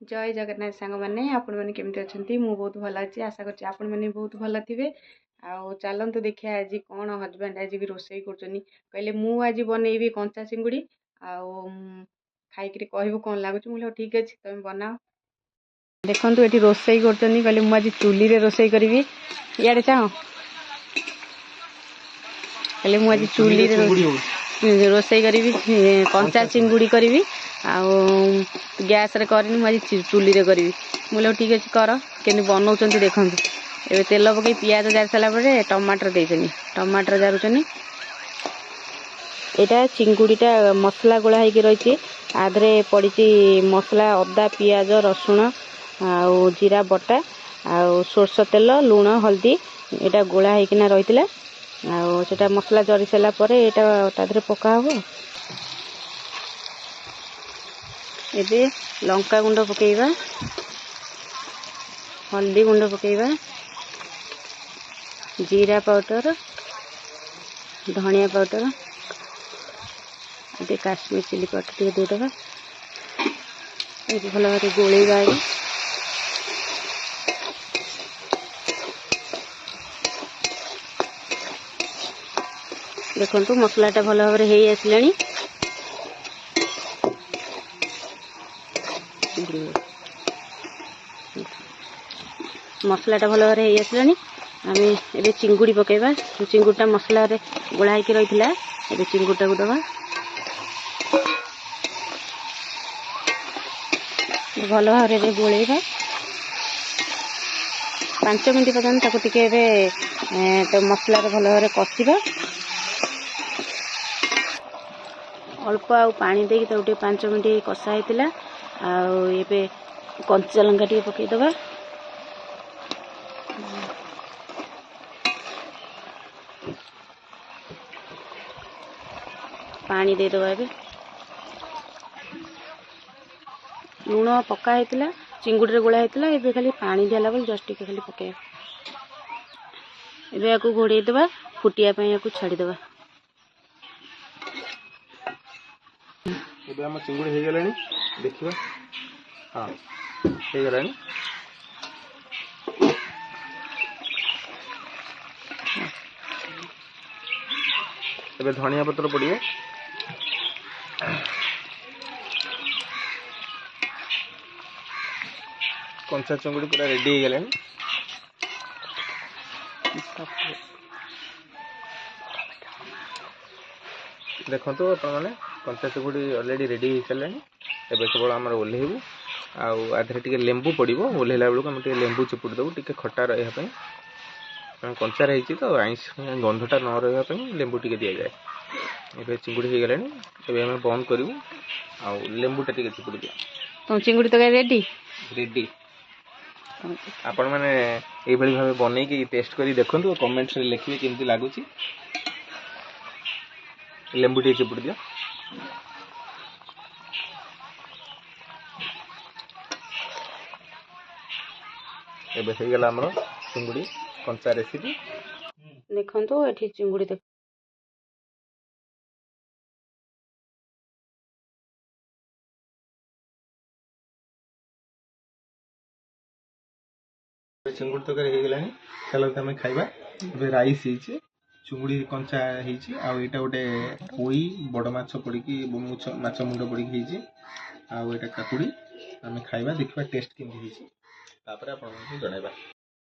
जय जगन्नाथ सांग मैंने आपण मैंने केमती अच्छा मु बहुत भल अच्छी आशा करछि आपण मैंने बहुत भल थे। आउ चलतु देखिए आज कौन हजबैंड आज भी रोसे कहले मु आज बनईबी कंचा चिंगुड़ी आउ खाई कहबू कौन लगुच मुझे ठीक अच्छे तुम बनाओ। देखु ये रोसे कहले मुझे आज चूली रे रोसे करी इे चाह कहले मुझे चूली रे रोसे करी कंचा चिंगुड़ी करी आउ गैस रे करनी मुझे चूली रे करी मुझे ठीक अच्छे कर के बनाऊँ देखु ए तेल पकई पियाज जार सारापर टमाटर देनी टमाटर जारुचनी यहाँ चिंगुड़ीटा मसला गोला हो रही आधे पड़ी मसला अदा पियाज रसुण आउ जीरा बटा आउ सोरष तेल लुण हल्दी यहाँ गोला होना रही आटा मसला जरी सारापर यहाँ तादे पका हम एबे लंका गुंड पकेबा हल्दी गुंड पकेबा जीरा पाउडर धनिया पाउडर ये काश्मीर चिली पाउडर देदेबा भल भाव गोलेबा देखु मसलाटा भल भाव हो आसला मसलाटा भल भाव हो आसला आम ए चिंगुड़ी पकेबा चिंगुड़ीटा मसला रे गोला होकर रही है चिंगुड़टा को दबा भल भाव गोलेबा 5 मिनट पर्यंत टे मसला भल भाव कषा अल्प आ पानी देके 5 मिनट कषा होता आए कंचा लंका टे पकईदबा पानी देदेबा ए लुण पका होता चिंगुड़ी गोला होता ए खाली पानी दिला बेल जस्ट टे खाली पके ए घोड़ेदेबा फुटियापाई या छाड़देबा आम चिंगुड़ी हो गलानी देखिए हाँ हो गलानी ए धनिया पत्र पड़े कंचा चिंगुड़ी पूरा रेडी हो गलानी देखो मैंने कंचा चिंगुड़ी ऑलरेडी रेडी हो सारे एवं केवल आम ओल्लैबू आधे टे लेंबू पड़ो ओल्लैला बेलू आम लेंबू चिपुड़ी देवु टे खट्टा रही कंचा रही तो आइस गंधटा न रही लेंबू टे दि जाए ए चिंगुड़ी हो गलानी एवं बंद करूँ आ लेंबूटा टे चिपुड़ी दिया तुम चिंगुड़ी तो रेडी रेडी आपण मैंने ये भाव बनई टेस्ट कर देखो कमेंट्स लिखिए केमती लगुच लेंबू टे चिपुड़ी दिया एबे हो गला हमरो चिंगुड़ी कंचा रेसिपी देखो ये चिंगुड़ी देख चिंगुड़ी तरकारी हो गलानी चलो आम खाइबा ए राइस हो चुंगुड़ी कंचा होटा गोटे पोई बड़ माछ पड़ी माछ मुंड पड़ी आटा काकुड़ी आम खाइबा देखा टेस्ट केमती आप जनइबा।